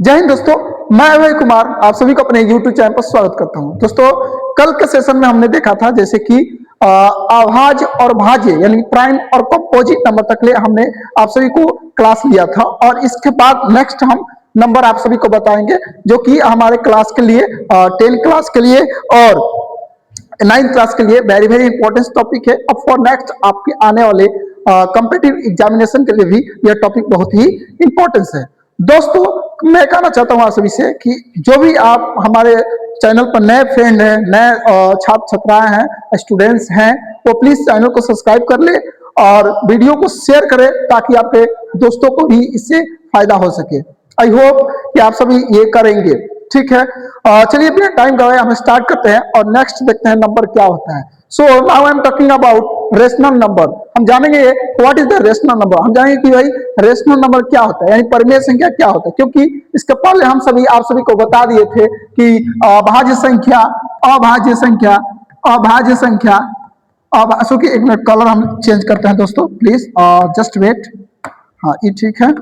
जय हिंद दोस्तों, मैं अभय कुमार आप सभी को अपने YouTube चैनल पर स्वागत करता हूं। दोस्तों, कल के सेशन में हमने देखा था जैसे कि अभाज्य और भाज्य यानी प्राइम और कंपोजिट नंबर तक ले हमने आप सभी को क्लास लिया था और इसके बाद नेक्स्ट हम नंबर आप सभी को बताएंगे जो कि हमारे क्लास के लिए 10 क्लास के लिए और 9th क्लास के लिए वेरी वेरी इंपॉर्टेंट टॉपिक है। अब फॉर नेक्स्ट आपके आने वाले कॉम्पिटिटिव एग्जामिनेशन के लिए भी यह टॉपिक बहुत ही इंपॉर्टेंस है। दोस्तों, मैं कहना चाहता हूं आप सभी से कि जो भी आप हमारे चैनल पर नए फ्रेंड हैं, नए छात्र छात्राएं हैं, स्टूडेंट्स हैं, वो प्लीज चैनल को सब्सक्राइब कर ले और वीडियो को शेयर करें ताकि आपके दोस्तों को भी इससे फायदा हो सके। आई होप कि आप सभी ये करेंगे, ठीक है। चलिए बिना टाइम गवाए हम स्टार्ट करते हैं और नेक्स्ट देखते हैं नंबर क्या होता है। So now I am talking about rational number. हम जानेंगे what is the rational number. हम जानेंगे कि भाई रेशनल नंबर क्या होता है, यानी परिमेय संख्या क्या होता है, क्योंकि इसके पहले हम सभी आप सभी को बता दिए थे कि भाज्य संख्या, अभाज्य संख्या, अभाज्य संख्या। अब एक मिनट, कलर हम चेंज करते हैं दोस्तों, प्लीज जस्ट वेट। हाँ, ये ठीक है।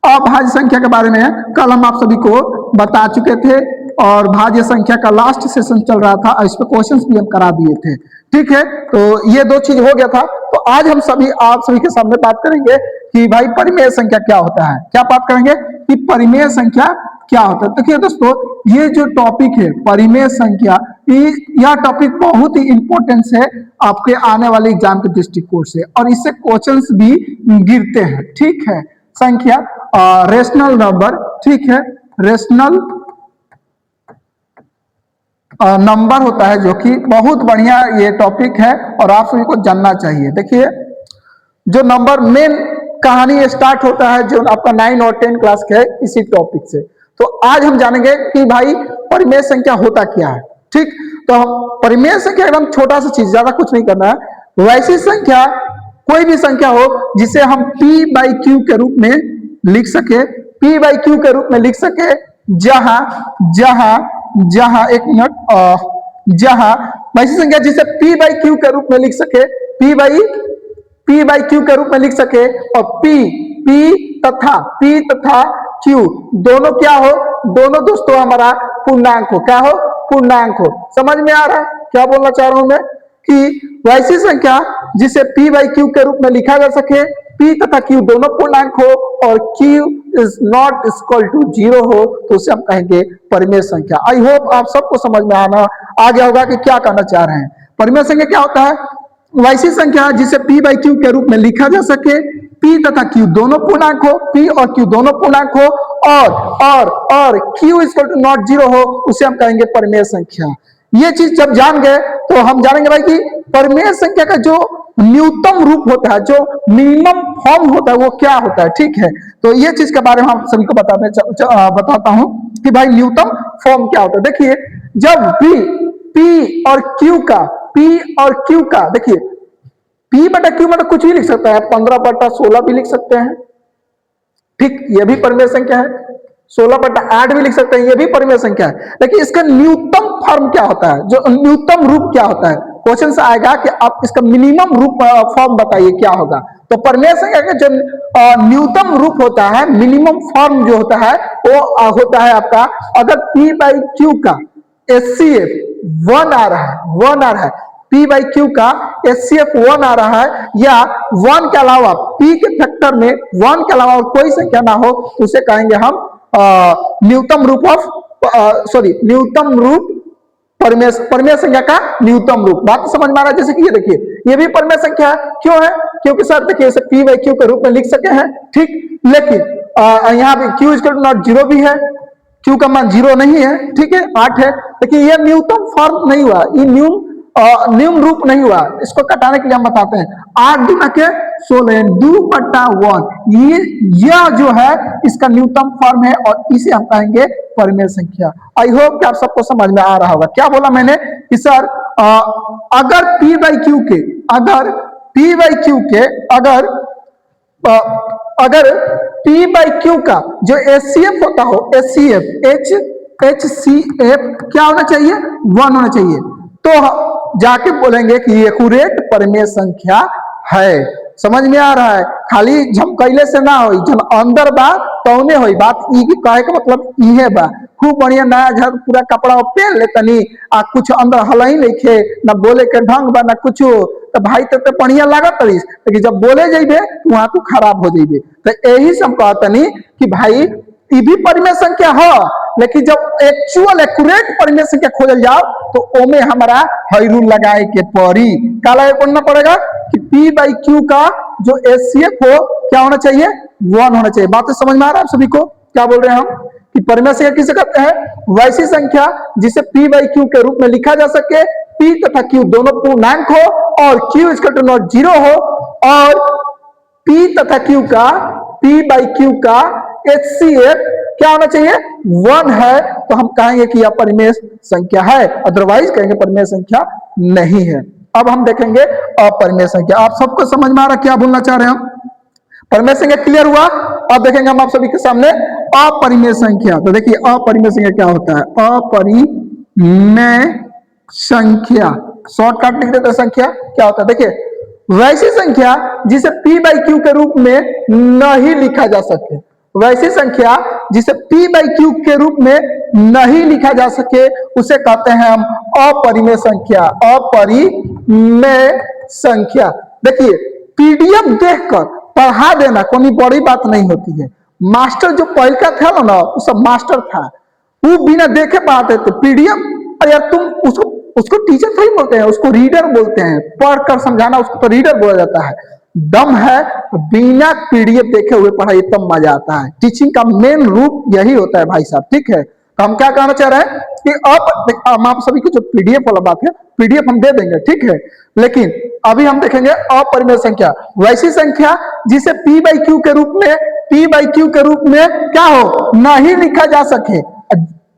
अभाज्य संख्या के बारे में कल हम आप सभी को बता चुके थे और भाज्य संख्या का लास्ट सेशन चल रहा था, इस पे क्वेश्चंस भी हम करा दिए थे, ठीक है। तो ये दो चीज हो गया था। तो आज हम सभी आप सभी के सामने बात करेंगे कि भाई परिमेय संख्या क्या होता है। क्या बात करेंगे कि परिमेय संख्या क्या होता है। देखिए दोस्तों, ये जो टॉपिक है परिमेय संख्या, यह टॉपिक बहुत ही इंपॉर्टेंस है आपके आने वाले एग्जाम के दृष्टिकोण से और इससे क्वेश्चंस भी गिरते हैं, ठीक है। संख्या रेशनल नंबर, ठीक है, रेशनल नंबर होता है जो कि बहुत बढ़िया ये टॉपिक है और आप सभी को जानना चाहिए। देखिए, जो नंबर मेन कहानी स्टार्ट होता है जो आपका 9 और 10 क्लास के है इसी टॉपिक से। तो आज हम जानेंगे कि भाई परिमेय संख्या होता क्या है, ठीक। तो हम परिमेय संख्या एकदम छोटा सा चीज, ज्यादा कुछ नहीं करना है। वैसी संख्या कोई भी संख्या हो जिसे हम p/q के रूप में लिख सके, p/q के रूप में लिख सके, जहां एक मिनट, जहां वैसी संख्या जिसे p/q के रूप में लिख सके, p/q के रूप में लिख सके और p तथा q दोनों क्या हो, दोनों दोस्तों हमारा पूर्णांक हो। क्या हो? पूर्णांक हो। समझ में आ रहा है क्या बोलना चाह रहा हूं मैं? कि वैसी संख्या जिसे p/q के रूप में लिखा जा सके, p तथा q दोनों पूर्णांक हो और q is not equal to 0 हो, तो उसे हम कहेंगे परिमेय संख्या। आई होप आप सबको समझ में आ गया होगा कि क्या कहना चाह रहे हैं। परिमेय संख्या क्या होता है? वैसी संख्या जिसे p/q के रूप में लिखा जा सके, p तथा q दोनों पूर्णांक हो, p और q दोनों पूर्णांक हो और q इक्वल टू नॉट 0 हो, उसे हम कहेंगे परिमेय संख्या। ये चीज जब जान गए तो हम जानेंगे भाई कि परिमेय संख्या का जो न्यूनतम रूप होता है, जो मिनिमम फॉर्म होता है, वो क्या होता है, ठीक है। तो ये चीज के बारे में हम सभी को बताता हूं कि भाई न्यूनतम फॉर्म क्या होता है। देखिए, जब p और q का देखिए, p/q मतलब कुछ भी लिख सकता है, 15/16 भी लिख सकते हैं, ठीक, ये भी परिमेय संख्या है। 16/8 भी लिख सकते हैं, ये भी परिमेय संख्या है। लेकिन इसका न्यूनतम फॉर्म क्या होता है, जो न्यूनतम रूप क्या होता है, क्वेश्चन से आएगा कि आप इसका मिनिमम रूप फॉर्म बताइए क्या होगा। तो परिमेय संख्या का जो न्यूनतम रूप होता है, मिनिमम फॉर्म जो होता है, वो होता है आपका, अगर p/q का HCF 1 आ रहा है, p/q का HCF 1 आ रहा है या 1 के अलावा p के फैक्टर में 1 के अलावा कोई संख्या ना हो, उसे कहेंगे हम न्यूनतम रूप परिमेय संख्या का न्यूनतम रूप। बात तो समझ में आ रहा है। जैसे कि ये देखिए, ये भी परिमेय संख्या है। क्यों है? क्योंकि सर देखिए इसे p/q के रूप में लिख सके हैं, ठीक। लेकिन यहाँ पे q इक्वल टू नॉट 0 भी है, q का मान 0 नहीं है, ठीक है, 8 है। लेकिन ये न्यूनतम फॉर्म नहीं हुआ, ये न्यून रूप नहीं हुआ। इसको कटाने के लिए हम बताते हैं 8 दूना के 16 2/1, यह जो है इसका न्यूनतम फॉर्म है और इसे हम कहेंगे परिमेय संख्या। आई होप कि आप सबको समझ में आ रहा होगा। क्या बोला मैंने कि सर अगर p/q का जो HCF होता हो, HCF क्या होना चाहिए? 1 होना चाहिए, तो जाके बोलेंगे कि ये एक्यूरेट परिमेय संख्या है। समझ में आ रहा है? खाली झमकैले से ना होई, जन अंदर बा तौने होई। बात ई की कहे के मतलब इहे बा। खूब बढ़िया नया झर पूरा कपड़ा पहन ले तनी आ कुछ अंदर हलई नहीं खे, ना बोले के ढंग बा ना कुछ, तो भाई तो बढ़िया लागत तरीस, लेकिन जब बोले जाइबे वहां तू खराब हो जाइबे। तो यही सब कहतनी कि भाई ई भी परिमेय संख्या हो, लेकिन जब एक्चुअल एक्यूरेट परिमेय संख्या खोजल जाओ तो ओमे हमारा हई रूल लगाए के पड़ी। काला पढ़ना पड़ेगा कि पी बाई क्यू का जो एचसीएफ हो क्या होना चाहिए, 1 होना चाहिए। बात तो समझ में आ रहा है आप सभी को? क्या बोल रहे हैं हम कि परिमेय संख्या किसे कहते हैं? वैसी संख्या जिसे पी बाई क्यू के रूप में लिखा जा सके, पी तथा क्यू दोनों पूर्णांक हो और क्यू इक्वल टू नॉट 0 हो, और पी तथा क्यू का, पी बाई क्यू का एचसीएफ क्या होना चाहिए, 1 है, तो हम कहेंगे कि यह परिमेय संख्या है, अदरवाइज कहेंगे परिमेय संख्या नहीं है। अब हम देखेंगे अपरिमेय संख्या। आप सबको समझ में आ रहा क्या बोलना चाह रहे हैं हम? परिमेय संख्या क्लियर हुआ? अब देखेंगे हम आप सभी के सामने अपरिमेय संख्या। तो देखिए अपरिमेय संख्या क्या होता है? अपरिमेय संख्या शॉर्टकट लिख देते हैं। संख्या क्या होता है? देखिए वैसी संख्या जिसे p बाई क्यू के रूप में नहीं लिखा जा सके, वैसी संख्या जिसे p बाई क्यू के रूप में नहीं लिखा जा सके उसे कहते हैं हम अपरिमेय संख्या। अपरिमेय संख्या। देखिए पीडीएफ देखकर पढ़ा देना कोई बड़ी बात नहीं होती है। मास्टर जो पहल का था ना, वो सब मास्टर था, वो बिना देखे पढ़ाते थे। पीडीएफ अरे यार तुम उसको टीचर थोड़ी बोलते हैं, उसको रीडर बोलते हैं। पढ़कर समझाना उसको तो रीडर बोला जाता है। दम है तो बिना पीडीएफ देखे हुए पढ़ाई तब मजा आता है। टीचिंग का मेन रूप यही होता है भाई साहब, ठीक है? तो हम क्या कहना चाह रहे हैं कि हम आप सभी को जो पीडीएफ वाला बात है, पीडीएफ हम दे देंगे, ठीक है? लेकिन अभी हम देखेंगे अपरिमेय संख्या, वैसी संख्या जिसे p बाई क्यू के रूप में, p बाई क्यू के रूप में क्या हो, नहीं लिखा जा सके।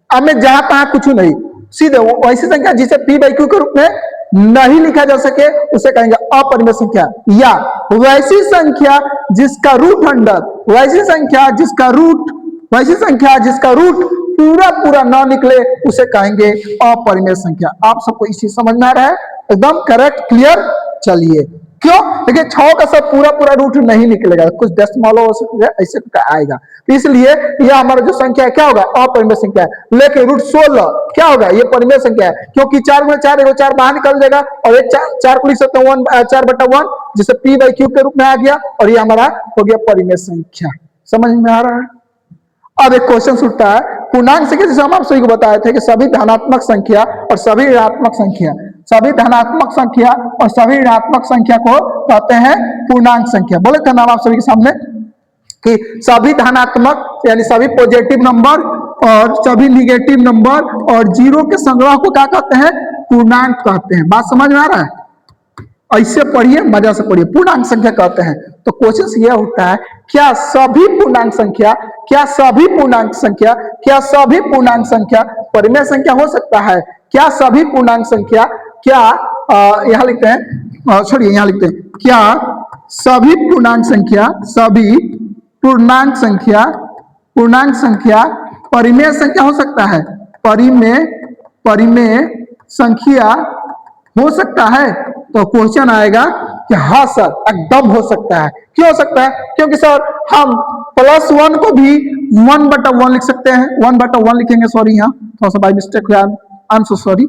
अब मैं जहां तहां कुछ नहीं, सीधे वैसी संख्या जिसे p बाई क्यू के रूप में नहीं लिखा जा सके उसे कहेंगे अपरिमेय संख्या। या वैसी संख्या जिसका रूट अंडर, वैसी संख्या जिसका रूट, वैसी संख्या जिसका रूट पूरा पूरा ना निकले उसे कहेंगे अपरिमेय संख्या। आप सबको इस चीज समझ में आ रहा है? एकदम करेक्ट, क्लियर? चलिए क्यों? देखिए 6 का सब पूरा पूरा रूट नहीं निकलेगा, कुछ डेसिमल ऐसे आएगा, तो इसलिए यह हमारा जो संख्या है क्या होगा, अपरिमेय संख्या है। लेकिन रूट 16 क्या होगा, ये परिमेय संख्या है, क्योंकि 4 में 4 एगो 4 बाहर निकल जाएगा और एक 4 को लिख सकते हैं 4/1 जिसे p बाई क्यू के रूप में आ गया, और ये हमारा हो गया परिमेय संख्या। समझ में आ रहा है? अब एक क्वेश्चन उठता है पूर्णांक संख्या, जैसे हम आप सभी को बताए थे कि सभी धनात्मक संख्या और सभी ऋणात्मक संख्या, सभी धनात्मक संख्या और सभी ऋणात्मक संख्या को कहते हैं पूर्णांक संख्या। बोले थे नाम आप सभी के सामने कि सभी धनात्मक यानी सभी पॉजिटिव नंबर और सभी निगेटिव नंबर और जीरो के संग्रह को क्या कहते हैं, पूर्णांक कहते हैं। बात समझ में आ रहा है? ऐसे पढ़िए, मजा से पढ़िए, पूर्णांक संख्या कहते हैं। तो क्वेश्चन यह उठता है क्या सभी पूर्णांक संख्या, क्या सभी पूर्णांक संख्या, क्या सभी पूर्णांक संख्या परिमेय संख्या हो सकता है? क्या सभी पूर्णांक संख्या, क्या यहां लिखते हैं, छोड़िए यहां लिखते हैं, क्या सभी पूर्णांक संख्या, सभी पूर्णांक संख्या, पूर्णांक संख्या परिमेय संख्या हो सकता है? परिमेय संख्या हो सकता है? तो क्वेश्चन आएगा कि हाँ सर एकदम हो सकता है। क्यों हो सकता है? क्योंकि सर हम +1 को भी 1/1 लिख सकते हैं। 1/1 लिखेंगे, सॉरी यहाँ थोड़ा सा बाय मिस्टेक हुआ, आई एम सो सॉरी।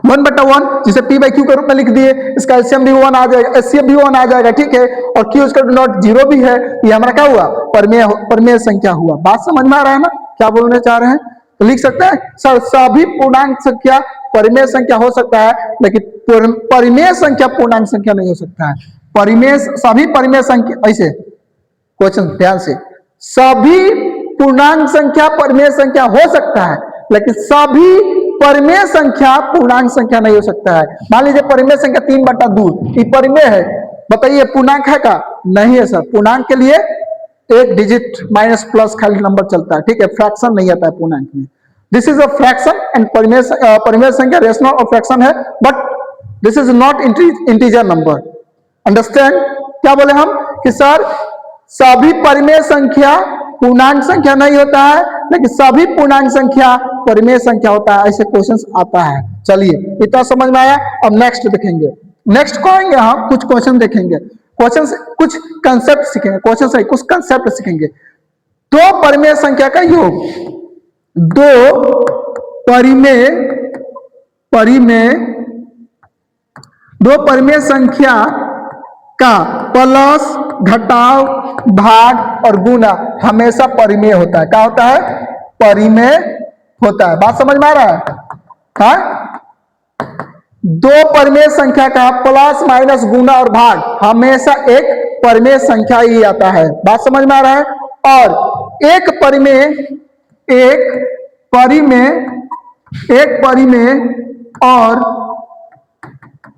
1/1 जिसे p बाई क्यू के रूप में लिख दिए, इसका एलसीएम भी 1 आ जाएगा, एचसीएफ भी 1 आ जाएगा, ठीक है? और q इसका नॉट 0 भी है, ये हमारा क्या हुआ, परिमेय संख्या हुआ। बात समझ में आ रहा है ना क्या बोलने चाह रहे हैं? तो लिख सकते हैं सर सभी पूर्णांक संख्या परिमेय संख्या हो सकता है, लेकिन परिमेय संख्या पूर्णांक संख्या नहीं हो सकता है। परिमेय, सभी परिमेय संख्या, ऐसे क्वेश्चन ध्यान से, सभी पूर्णांक संख्या परिमेय संख्या हो सकता है, लेकिन सभी परिमेय संख्या पूर्णांक संख्या नहीं हो सकता है। मान लीजिए परिमेय संख्या 3/2 ये परिमेय है, बताइए पूर्णांक है का? नहीं है सर। पूर्णांक के लिए एक डिजिट माइनस प्लस खाली नंबर चलता है, ठीक है? फ्रैक्शन नहीं आता है पूर्णांक में। This is a fraction and परिमेय संख्या रेशनल और फ्रैक्शन है, but this is not integer number. Understand? क्या बोले हम कि सर सभी परिमेय संख्या पूर्णांक संख्या नहीं होता है, लेकिन सभी पूर्णांक संख्या परिमेय संख्या होता है, ऐसे क्वेश्चंस आता है। चलिए इतना समझ में आया। अब नेक्स्ट देखेंगे, नेक्स्ट कहेंगे हम कुछ क्वेश्चन देखेंगे। क्वेश्चन कुछ कंसेप्ट सीखेंगे, क्वेश्चन से कुछ कंसेप्ट सीखेंगे। दो परिमेय संख्या का योग, दो परिमेय संख्या का प्लस, घटाव, भाग और गुना हमेशा परिमेय होता है। क्या होता है? परिमेय होता है। बात समझ में आ रहा है? हाँ, दो परिमेय संख्या का प्लस, माइनस, गुना और भाग हमेशा एक परिमेय संख्या ही आता है। बात समझ में आ रहा है? और एक परिमेय और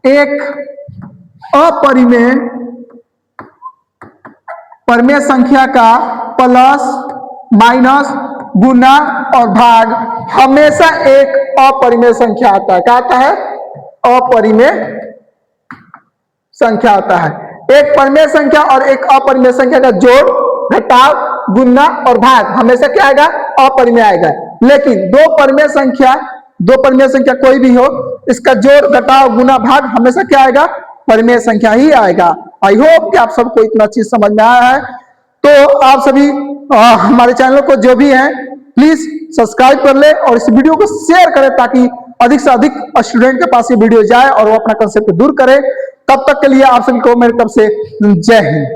एक अपरिमेय परिमेय संख्या का प्लस, माइनस, गुना और भाग हमेशा एक अपरिमेय संख्या आता है। क्या आता है? अपरिमेय संख्या आता है। एक परिमेय संख्या और एक अपरिमेय संख्या का जोड़, घटाव, गुना और भाग हमेशा क्या आएगा? अपरिमेय आएगा। लेकिन दो परिमेय संख्या कोई भी हो, इसका जोड़, घटाव, गुना, भाग हमेशा क्या आएगा? परिमेय संख्या ही आएगा। आई होप कि आप सबको इतना चीज समझ में आया है। तो आप सभी हमारे चैनल को जो भी हैं प्लीज सब्सक्राइब कर ले और इस वीडियो को शेयर करें ताकि अधिक से अधिक स्टूडेंट के पास ये वीडियो जाए और वो अपना कंसेप्ट दूर करे। तब तक के लिए आप सभी को मेरी तरफ से जय हिंद।